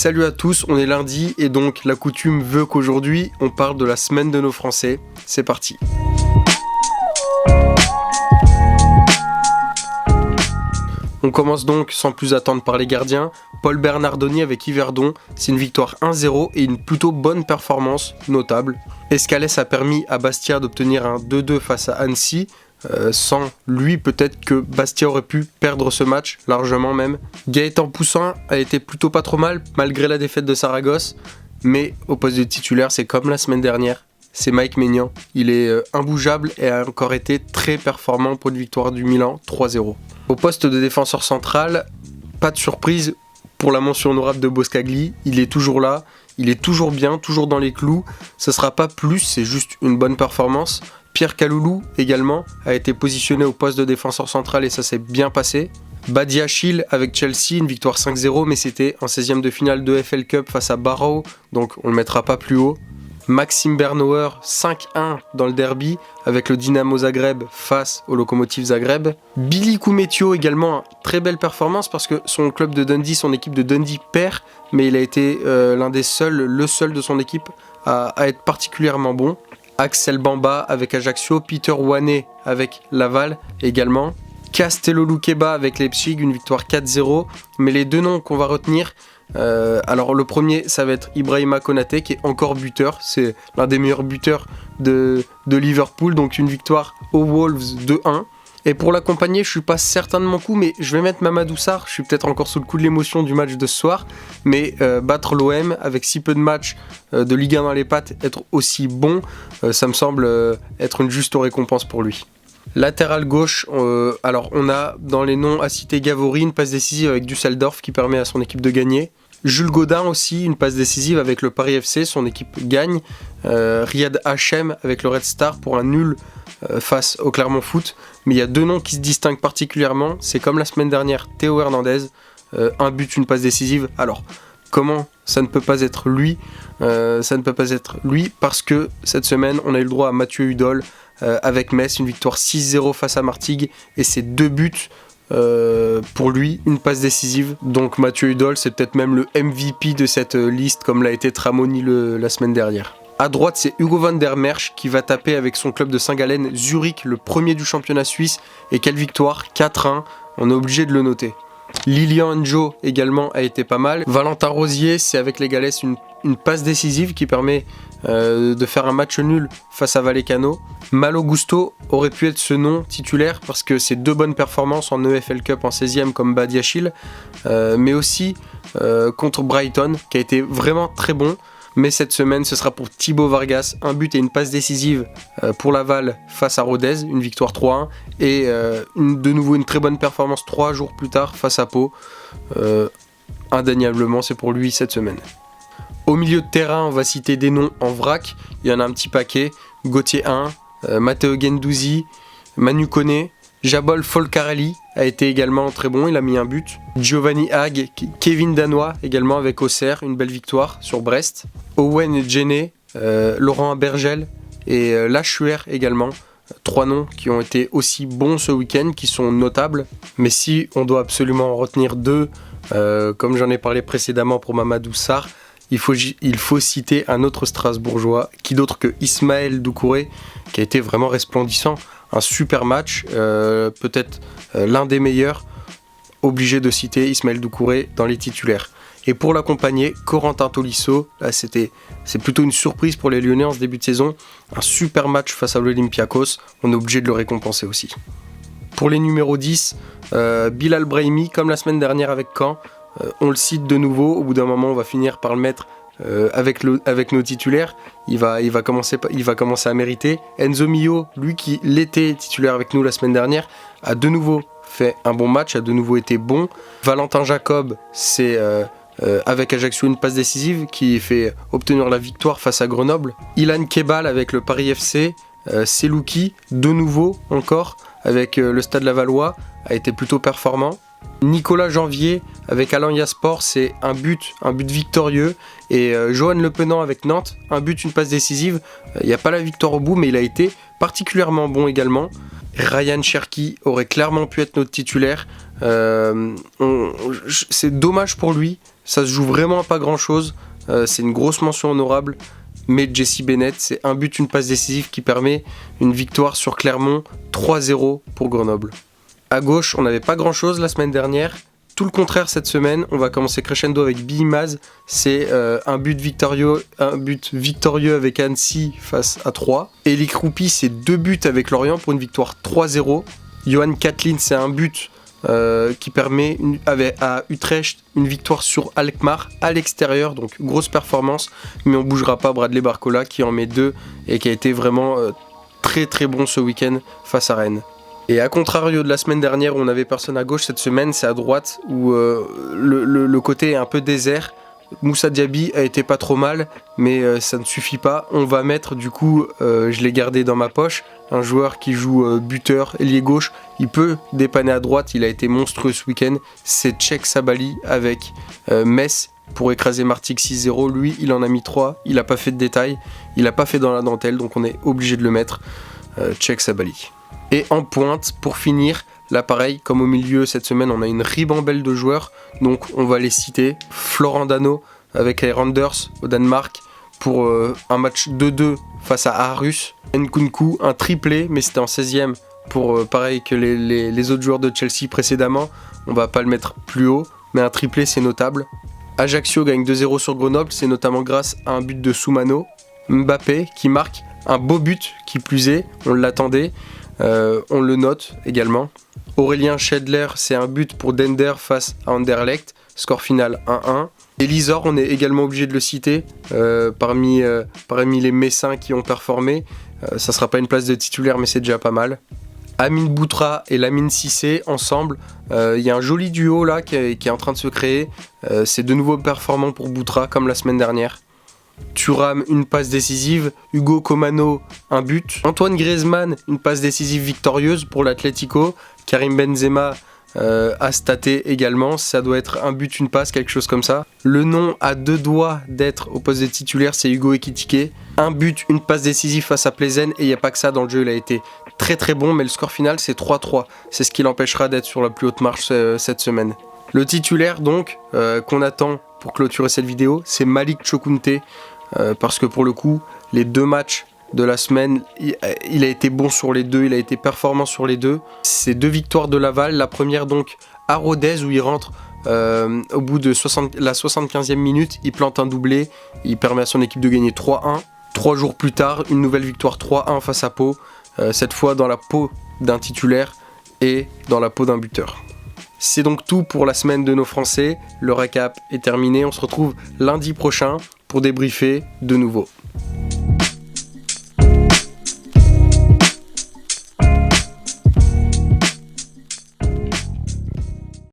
Salut à tous, on est lundi et donc la coutume veut qu'aujourd'hui on parle de la semaine de nos Français. C'est parti. On commence donc sans plus attendre par les gardiens. Paul Bernardoni avec Yverdon, c'est une victoire 1-0 et une plutôt bonne performance, notable. Escalès a permis à Bastia d'obtenir un 2-2 face à Annecy. Sans lui, peut-être que Bastia aurait pu perdre ce match, largement même. Gaëtan Poussin a été plutôt pas trop mal, malgré la défaite de Saragosse. Mais au poste de titulaire, c'est comme la semaine dernière. C'est Mike Maignan. Il est imbougeable et a encore été très performant pour une victoire du Milan, 3-0. Au poste de défenseur central, pas de surprise pour la mention honorable de Boscagli. Il est toujours là, il est toujours bien, toujours dans les clous. Ça sera pas plus, c'est juste une bonne performance. Pierre Kaloulou également a été positionné au poste de défenseur central et ça s'est bien passé. Badiachil avec Chelsea, une victoire 5-0, mais c'était en 16e de finale de FL Cup face à Barrow, donc on ne le mettra pas plus haut. Maxime Bernauer, 5-1 dans le derby avec le Dynamo Zagreb face au Lokomotiv Zagreb. Billy Koumetio également, très belle performance parce que son club de Dundee, son équipe de Dundee perd, mais il a été le seul de son équipe à être particulièrement bon. Axel Bamba avec Ajaccio, Peter Ouané avec Laval également. Castello Luqueba avec Leipzig, une victoire 4-0. Mais les deux noms qu'on va retenir, alors le premier ça va être Ibrahima Konaté qui est encore buteur, c'est l'un des meilleurs buteurs de Liverpool, donc une victoire aux Wolves 2-1. Et pour l'accompagner, je suis pas certain de mon coup, mais je vais mettre Mamadou Sarr. Je suis peut-être encore sous le coup de l'émotion du match de ce soir, mais battre l'OM avec si peu de matchs de Ligue 1 dans les pattes, être aussi bon, ça me semble être une juste récompense pour lui. Latéral gauche, alors on a dans les noms à citer Gavori, une passe décisive avec Düsseldorf qui permet à son équipe de gagner. Jules Godin aussi, une passe décisive avec le Paris FC, son équipe gagne. Riyad Hachem avec le Red Star pour un nul face au Clermont Foot. Mais il y a deux noms qui se distinguent particulièrement, c'est comme la semaine dernière, Théo Hernandez, un but, une passe décisive. Alors, comment ça ne peut pas être lui parce que cette semaine, on a eu le droit à Mathieu Hudol avec Metz, une victoire 6-0 face à Martigues, et c'est 2 buts pour lui, une passe décisive. Donc Mathieu Hudol, c'est peut-être même le MVP de cette liste, comme l'a été Tramoni la semaine dernière. À droite, c'est Hugo van der Merch qui va taper avec son club de Saint-Gallen Zurich, le premier du championnat suisse. Et quelle victoire, 4-1, on est obligé de le noter. Lilian Njo également a été pas mal. Valentin Rosier, c'est avec les Galles une passe décisive qui permet de faire un match nul face à Vallecano. Malo Gusto aurait pu être ce nom titulaire parce que c'est 2 bonnes performances en EFL Cup en 16e comme Badiachil, mais aussi contre Brighton qui a été vraiment très bon. Mais cette semaine, ce sera pour Thibaut Vargas, un but et une passe décisive pour Laval face à Rodez, une victoire 3-1. Et de nouveau une très bonne performance 3 jours plus tard face à Pau. Indéniablement, c'est pour lui cette semaine. Au milieu de terrain, on va citer des noms en vrac. Il y en a un petit paquet. Gauthier 1, Matteo Guendouzi, Manu Koné. Jabol Folcarelli a été également très bon, il a mis un but. Giovanni Hague, Kevin Danois également avec Auxerre, une belle victoire sur Brest. Owen Djené, Laurent Abergel et Lachuer également. 3 noms qui ont été aussi bons ce week-end, qui sont notables. Mais si on doit absolument en retenir 2, comme j'en ai parlé précédemment pour Mamadou Sarr, il faut citer un autre Strasbourgeois, qui d'autre que Ismaël Doucouré, qui a été vraiment resplendissant. Un super match, peut-être l'un des meilleurs. Obligé de citer Ismaël Doucouré dans les titulaires. Et pour l'accompagner, Corentin Tolisso, là c'est plutôt une surprise pour les Lyonnais en ce début de saison. Un super match face à l'Olympiakos, on est obligé de le récompenser aussi. Pour les numéros 10, Bilal Brahimi, comme la semaine dernière avec Caen, on le cite de nouveau. Au bout d'un moment, on va finir par le mettre avec nos titulaires. Il va commencer à mériter. Enzo Mio, lui qui l'était titulaire avec nous la semaine dernière, a de nouveau fait un bon match, a de nouveau été bon. Valentin Jacob, c'est avec Ajaccio une passe décisive qui fait obtenir la victoire face à Grenoble. Ilan Kebal avec le Paris FC, Selouki, de nouveau encore avec le Stade Lavallois, a été plutôt performant. Nicolas Janvier avec Alain Yasport, c'est un but victorieux. Et Johan Le Penant avec Nantes, un but, une passe décisive. Il n'y a pas la victoire au bout, mais il a été particulièrement bon également. Ryan Cherki aurait clairement pu être notre titulaire. C'est dommage pour lui. Ça se joue vraiment à pas grand chose, c'est une grosse mention honorable, mais Jesse Bennett, c'est un but, une passe décisive qui permet une victoire sur Clermont, 3-0 pour Grenoble. À gauche, on n'avait pas grand chose la semaine dernière. Tout le contraire cette semaine, on va commencer crescendo avec Bimaz, c'est un but victorieux avec Annecy face à 3. Eli Kroupi, c'est 2 buts avec Lorient pour une victoire 3-0. Johan Katlin, c'est un but qui permet à Utrecht une victoire sur Alkmaar à l'extérieur, donc grosse performance, mais on bougera pas Bradley Barcola qui en met 2 et qui a été vraiment très très bon ce week-end face à Rennes. Et à contrario de la semaine dernière où on avait personne à gauche, cette semaine c'est à droite où le côté est un peu désert. Moussa Diaby a été pas trop mal, mais ça ne suffit pas. On va mettre du coup, je l'ai gardé dans ma poche, un joueur qui joue buteur, ailier gauche. Il peut dépanner à droite, il a été monstrueux ce week-end. C'est Cheick Sabali avec Metz pour écraser Martigues 6-0. Lui, il en a mis 3, il n'a pas fait de détails, il n'a pas fait dans la dentelle, donc on est obligé de le mettre. Cheick Sabali. Et en pointe, pour finir, là pareil, comme au milieu cette semaine, on a une ribambelle de joueurs, donc on va les citer. Florent Dano avec les Randers au Danemark pour un match 2-2 face à Aarhus. Nkunku, un triplé, mais c'était en 16e pour pareil que les autres joueurs de Chelsea précédemment. On va pas le mettre plus haut, mais un triplé c'est notable. Ajaccio gagne 2-0 sur Grenoble, c'est notamment grâce à un but de Soumano. Mbappé qui marque un beau but, qui plus est, on l'attendait. On le note également. Aurélien Schedler, c'est un but pour Dender face à Anderlecht, score final 1-1. Et Lisor, on est également obligé de le citer, parmi les Messins qui ont performé. Ça sera pas une place de titulaire, mais c'est déjà pas mal. Amine Boutra et Lamine Cissé ensemble, il y a un joli duo là qui est en train de se créer. C'est de nouveau performant pour Boutra comme la semaine dernière. Thuram, une passe décisive. Hugo Comano, un but. Antoine Griezmann, une passe décisive victorieuse pour l'Atlético. Karim Benzema a staté également. Ça doit être un but, une passe, quelque chose comme ça. Le nom à 2 doigts d'être au poste de titulaire, c'est Hugo Ekitike. Un but, une passe décisive face à Plzen. Et il n'y a pas que ça dans le jeu, il a été très très bon. Mais le score final, c'est 3-3. C'est ce qui l'empêchera d'être sur la plus haute marche cette semaine. Le titulaire donc, qu'on attend pour clôturer cette vidéo, c'est Malik Chokunte, parce que pour le coup, les 2 matchs de la semaine, il a été bon sur les 2, il a été performant sur les 2. C'est 2 victoires de Laval, la première donc à Rodez où il rentre au bout de la 75e minute, il plante un doublé, il permet à son équipe de gagner 3-1. 3 jours plus tard, une nouvelle victoire 3-1 face à Pau, cette fois dans la peau d'un titulaire et dans la peau d'un buteur. C'est donc tout pour la semaine de nos Français. Le récap est terminé. On se retrouve lundi prochain pour débriefer de nouveau.